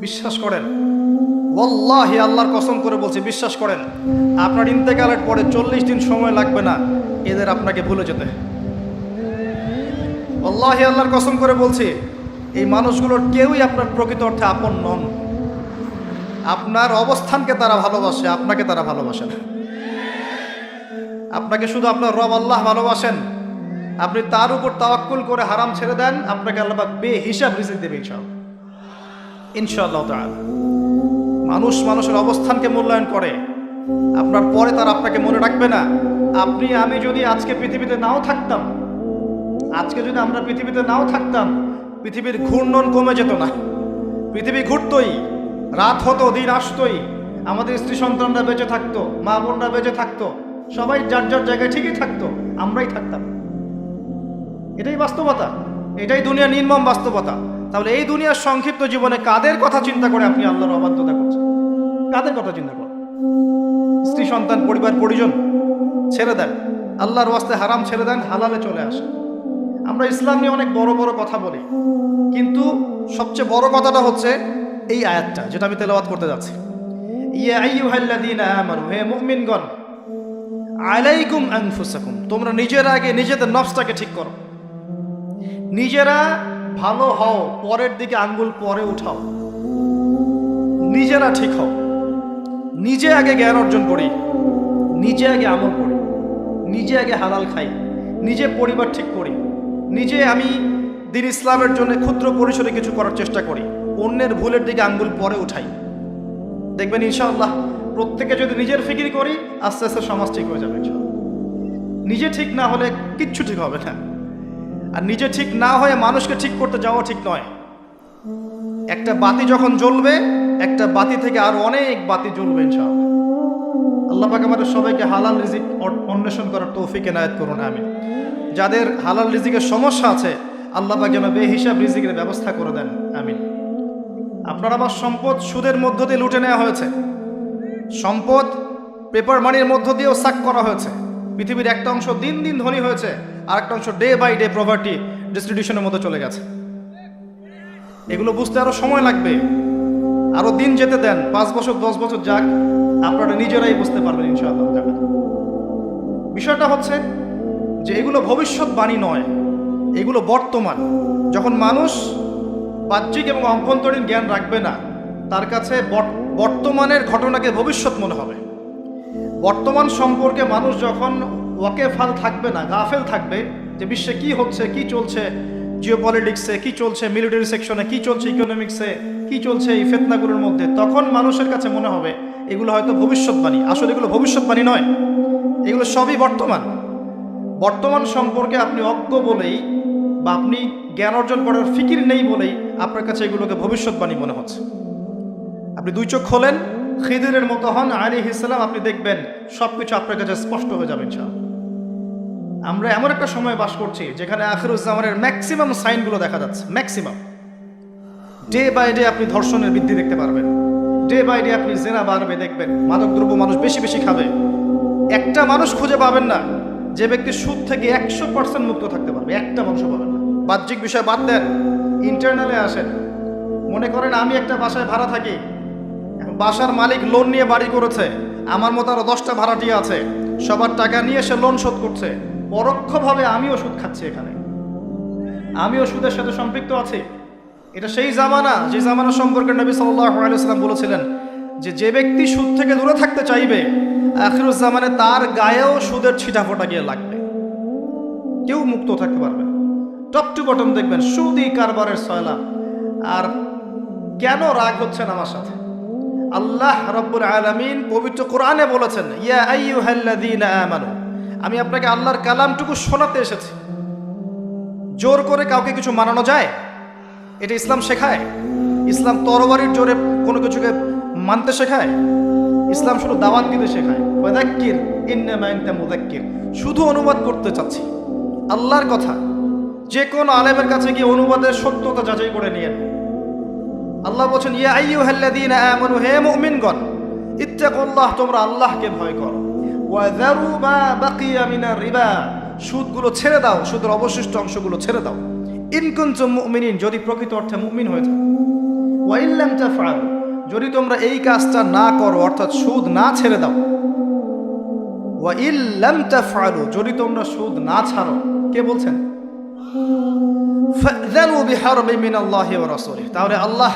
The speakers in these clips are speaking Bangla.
বিশ্বাস করেন, ওয়াল্লাহি আল্লাহর কসম করে বলছি, বিশ্বাস করেন, আপনার ইন্তেকালের পরে 40 দিন সময় লাগবে না এদের আপনাকে ভুলে যেতে। ওয়াল্লাহি আল্লাহর কসম করে বলছি, এই মানুষগুলোর কেউই আপনার প্রকৃত অর্থে আপন নন। আপনার অবস্থানকে তারা ভালোবাসে, আপনাকে তারা ভালোবাসে না। আপনাকে শুধু আপনার রব আল্লাহ ভালোবাসেন। আপনি তার উপর তাওয়াক্কুল করে হারাম ছেড়ে দেন, আপনাকে আল্লাহ পাক বেহিসাব রিজিক দেবে ইনশাআল্লাহ তাআলা। মানুষ মানুষের অবস্থানকে মূল্যায়ন করে, আপনার পরে তারা আপনাকে মনে রাখবে না। আপনি আমি যদি আজকে পৃথিবীতে নাও থাকতাম, আজকে যদি আমরা পৃথিবীতে নাও থাকতাম, পৃথিবীর ঘূর্ণন কমে যেত না। পৃথিবী ঘুরতই, রাত হতো, দিন আসতোই, আমাদের স্ত্রী সন্তানরা বেঁচে থাকতো, মা বোনরা বেঁচে থাকতো, সবাই যার যার জায়গায় ঠিকই থাকতো, আমরাই থাকতাম। এটাই বাস্তবতা, এটাই দুনিয়ার নির্মম বাস্তবতা। তাহলে এই দুনিয়ার সংক্ষিপ্ত জীবনে কাদের কথা চিন্তা করে আপনি আল্লাহর অবাধ্যতা করছেন? কাদের কথা চিন্তা করেন? স্ত্রী সন্তান পরিবার পরিজন ছেড়ে দেন, আল্লাহর ওয়াস্তে হারাম ছেড়ে দেন, হালালে চলে আসে। আমরা ইসলাম নিয়ে অনেক বড় বড় কথা বলি, কিন্তু সবচেয়ে বড় কথাটা হচ্ছে এই আয়াতটা, যেটা আমি তেলাওয়াত করতে যাচ্ছি। ইয়া আইয়ুহাল্লাযীনা আমানু, হে মুমিনগণ, আলাইকুম আনফুসাকুম, তোমরা নিজেরা আগে নিজেদের নফসটাকে ঠিক করো। নিজেরা ভালো হও, পরের দিকে আঙ্গুল পরে উঠাও। নিজেরা ঠিক হও, নিজে আগে জ্ঞান অর্জন করি, নিজে আগে আমল করি, নিজে আগে হালাল খাই, নিজে পরিবার ঠিক করি, নিজে আমি দ্বীন ইসলামের জন্য ক্ষুদ্র পরিসরে কিছু করার চেষ্টা করি, অন্যের ভুলের দিকে আঙ্গুল পরে উঠাই। দেখবেন ইনশাআল্লাহ প্রত্যেকে যদি নিজের ফিকির করি, আস্তে আস্তে সমাজ ঠিক হয়ে যাবে ইনশাআল্লাহ। নিজে ঠিক না হলে কিচ্ছু ঠিক হবে না। আর নিজে ঠিক না হয়ে মানুষকে ঠিক করতে যাওয়া ঠিক নয়। একটা বাতি যখন জ্বলবে, একটা বাতি থেকে আরো অনেক বাতি জ্বলবে ইনশাআল্লাহ। আল্লাহ পাক আমাদের সবাইকে হালাল রিজিক অন্বেষণ করার তৌফিক এনায়েত করুন, আমিন। যাদের হালাল রিজিকের সমস্যা আছে, আল্লাহ পাক যেন বেহিসাব রিজিকের ব্যবস্থা করে দেন, আমিন। আপনার আমার সম্পদ সুদের মধ্য দিয়ে লুটে নেওয়া হয়েছে, সম্পদ পেপার মানির মধ্য দিয়েও সাক করা হয়েছে। পৃথিবীর একটা অংশ দিন দিন ধনী হয়েছে, আর একটা অংশ ডে বাই ডে প্রপার্টি ডিস্ট্রিবিউশনের মতো চলে গেছে। এগুলো বুঝতে আরো সময় লাগবে, আরো দিন যেতে দেন, 5 বছর 10 বছর যাক, আপনারা নিজেরাই বুঝতে পারবেন ইনশাআল্লাহ। বিষয়টা হচ্ছে যে এগুলো ভবিষ্যৎবাণী নয়, এগুলো বর্তমান। যখন মানুষ বাহ্যিক এবং অভ্যন্তরীণ জ্ঞান রাখবে না, তার কাছে বর্তমানের ঘটনাকে ভবিষ্যৎ মনে হবে। বর্তমান সম্পর্কে মানুষ যখন ওয়াকেফাল থাকবে না, গাফেল থাকবে যে বিশ্বে কি হচ্ছে, কি চলছে, জিওপলিটিক্সে কি চলছে, মিলিটারি সেকশনে কি চলছে, ইকোনমিক্সে কি চলছে, এই ফিতনাগুলোর মধ্যে, তখন মানুষের কাছে মনে হবে এগুলো হয়তো ভবিষ্যৎবাণী। আসলে এগুলো ভবিষ্যৎবাণী নয়, এগুলো সবই বর্তমান। বর্তমান সম্পর্কে আপনি অজ্ঞ বলেই, বা আপনি জ্ঞান অর্জন করার ফিকির নেই বলেই আপনার কাছে এগুলোকে ভবিষ্যৎবাণী মনে হচ্ছে। আপনি 2 চোখ খোলেন, খিদিরের মতো হন আলাইহিস সালাম, আপনি দেখবেন সবকিছু আপনার কাছে স্পষ্ট হয়ে যাবে ইনশাআল্লাহ। আমরা এমন একটা সময় বাস করছি যেখানে আখিরুজ্জামানের ম্যাক্সিমাম সাইনগুলো দেখা যাচ্ছে। ম্যাক্সিমাম ডে বাই ডে আপনি ধর্ষণের বৃদ্ধি দেখতে পারবেন, ডে বাই ডে আপনি জেনা বাড়বে দেখবেন, মাদকদ্রব্য মানুষ বেশি বেশি খাবে। একটা মানুষ খুঁজে পাবেন না যে ব্যক্তি সুদ থেকে 100% মুক্ত থাকতে পারবে, একটা মানুষও পাবেন না। বাহ্যিক বিষয় বাদ দেন, ইন্টারনালে আসেন। মনে করেন আমি একটা বাসায় ভাড়া থাকি, এখন বাসার মালিক লোন নিয়ে বাড়ি করেছে, আমার মতো আরো 10টা ভাড়াটিয়া আছে, সবার টাকা নিয়ে সে লোন শোধ করছে। পরোক্ষভাবে আমিও সুদ খাচ্ছি, এখানে আমিও সুদের সাথে সম্পৃক্ত আছি। এটা সেই জামানা, যে জামানা সম্পর্কে নবী সাল্লাল্লাহু আলাইহি ওয়াসাল্লাম বলেছিলেন যে ব্যক্তি সুদ থেকে দূরে থাকতে চাইবে, আখিরুজ্জামানে তার গায়েও সুদের ছিটাফোঁটা গিয়ে লাগবে, কেউ মুক্ত থাকতে পারবে। টপ টু বটম দেখবেন সুদি কারবারের সয়লা। আর কেন রাগ হচ্ছেন আমার সাথে? আল্লাহ রাব্বুল আলামিন পবিত্র কোরআনে বলেছেন, ইয়া আইয়ুহাল্লাযীনা আমানু, আমি আপনাকে আল্লাহর কালামটুকু শোনাতে এসেছি। জোর করে কাউকে কিছু মানানো যায়? এটা ইসলাম শেখায়? ইসলাম তরবারির জোরে কোনো কিছুকে মানতে শেখায়? ইসলাম শুধু দাওয়াত দিতে শেখায়। ফাযাক্কির ইন্নামা আনতা মুযাক্কির, শুধু অনুবাদ করতে চাচ্ছি আল্লাহর কথা। যে কোনো আলেমের কাছে গিয়ে অনুবাদের সত্যতা যাচাই করে নিয়েন। আল্লাহ বলছেন, ইয়া আইয়ুহাল্লাযীনা আমানু, হে মুমিনগণ, ইত্তাকুল্লাহ, তোমরা আল্লাহকে ভয় করো। ওয়া যারু মা বাকিয়া মিনার রিবা, সুদগুলো ছেড়ে দাও, সুদের অবশিষ্ট অংশগুলো ছেড়ে দাও। ইন কুনতুম মুমিনিন, যদি প্রকৃত অর্থে মুমিন হয়ে থাকো। ওয়া ইন লাম তাফআলু, যদি তোমরা এই কাজটা না করো অর্থাৎ সুদ না ছেড়ে দাও, ওয়া ইন লাম তাফআলু, যদি তোমরা সুদ না ছাড়ো, কে বলছেন? ফাযযানু বিহারবিন মিনাল্লাহি ওয়া রাসূলিহি, তাহলে আল্লাহ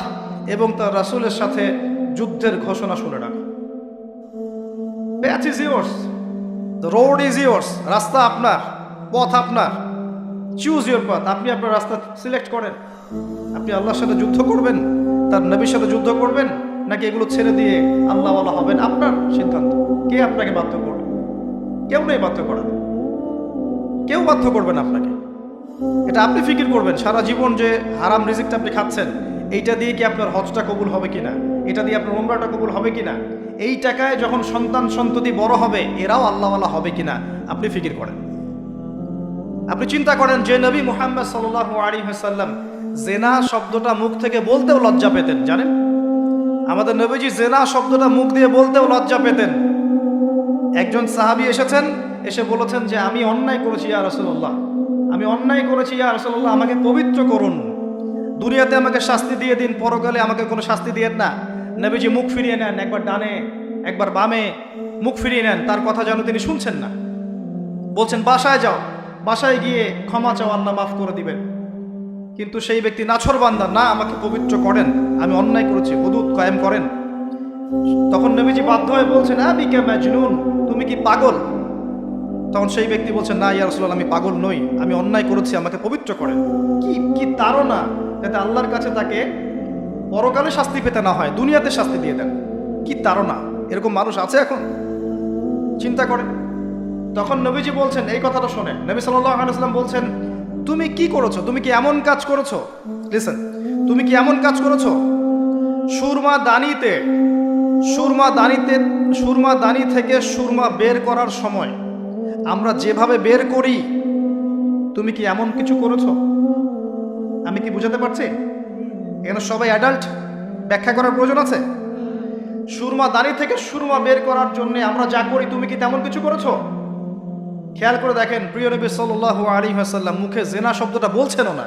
এবং তার রাসূলের সাথে যুদ্ধের ঘোষণা শুনে রাখো। Path is yours, the road is yours, রাস্তা আপনার, পথ আপনার, চুজ ইউর পাথ। আপনি আপনার রাস্তা সিলেক্ট করেন। আপনি আল্লাহর সাথে যুদ্ধ করবেন, তার নবীর সাথে যুদ্ধ করবেন, নাকি এগুলো ছেড়ে দিয়ে আল্লাহওয়ালা হবেন, আপনার সিদ্ধান্ত। কে আপনাকে বাধ্য করবে? কেউ নেই বাধ্য করা, কেউ বাধ্য করবেন আপনাকে। এটা আপনি ফিকির করবেন সারা জীবন যে হারাম রিজিকটা আপনি খাচ্ছেন, এইটা দিয়ে কি আপনার হজটা কবুল হবে কিনা, এটা দিয়ে আপনার উমরাটা কবুল হবে কিনা, এই টাকায় যখন সন্তান সন্ততি বড় হবে এরাও আল্লাহওয়ালা হবে কিনা, আপনি ফিকির করেন। আপনি চিন্তা করেন যে নবী মুহাম্মদ সাল্লাল্লাহু আলাইহি ওয়াসাল্লাম জেনা শব্দটা মুখ থেকে বলতেও লজ্জা পেতেন, জানেন? আমাদের নবীজি জেনা শব্দটা মুখ দিয়ে বলতেও লজ্জা পেতেন। একজন সাহাবী এসেছেন, এসে বলেছেন যে আমি অন্যায় করেছি ইয়া রাসূলুল্লাহ, আমি অন্যায় করেছি ইয়া রাসূলুল্লাহ, আমাকে পবিত্র করুন, দুনিয়াতে আমাকে শাস্তি দিয়ে দিন, পরকালে আমাকে কোনো শাস্তি দিয়েন না। নবীজি মুখ ফিরিয়ে নেন, একবার ডানে একবার বামে মুখ ফিরিয়ে নেন, তার কথা যেন তিনি শুনছেন না। বলছেন বাসায় যাও, বাসায় গিয়ে ক্ষমা চাও, আল্লাহ মাফ করে দিবেন। কিন্তু সেই ব্যক্তি নাছরবান্দা, না আমাকে পবিত্র করেন, আমি অন্যায় করেছি, হুদুদ কায়েম করেন। তখন নবীজি বাধ্য হয়ে বলছেন আবিকা মাজনুন, তুমি কি পাগল? তখন সেই ব্যক্তি বলছেন না ইয়া রাসূলুল্লাহ, আমি পাগল নই, আমি অন্যায় করেছি, আমাকে পবিত্র করেন। কি কি তাড়না, যাতে আল্লাহর কাছে তাকে পরকালে শাস্তি পেতে না হয়, দুনিয়াতে শাস্তি দিয়ে দেন। কি তাড়না! এরকম মানুষ আছে এখন? চিন্তা করেন। তখন নবীজি বলছেন, এই কথাটা শোনেন, নবী সাল্লাল্লাহু আলাইহি ওয়াসাল্লাম বলছেন তুমি কি করেছো, তুমি কি এমন কাজ করেছো, লিসেন, তুমি কি এমন কাজ করেছো, সুরমা দানি থেকে সুরমা বের করার সময় আমরা যেভাবে বের করি, তুমি কি এমন কিছু করেছো? আমি কি বুঝাতে পারছি? এখানে সবাই অ্যাডাল্ট, ব্যাখ্যা করার প্রয়োজন আছে? সুরমা দানি থেকে সুরমা বের করার জন্য আমরা যা করি, তুমি কি তেমন কিছু করেছো? খেয়াল করে দেখেন, প্রিয় নবী সাল্লাল্লাহু আলাইহি ওয়াসাল্লাম মুখে জেনা শব্দটা বলছেনও না।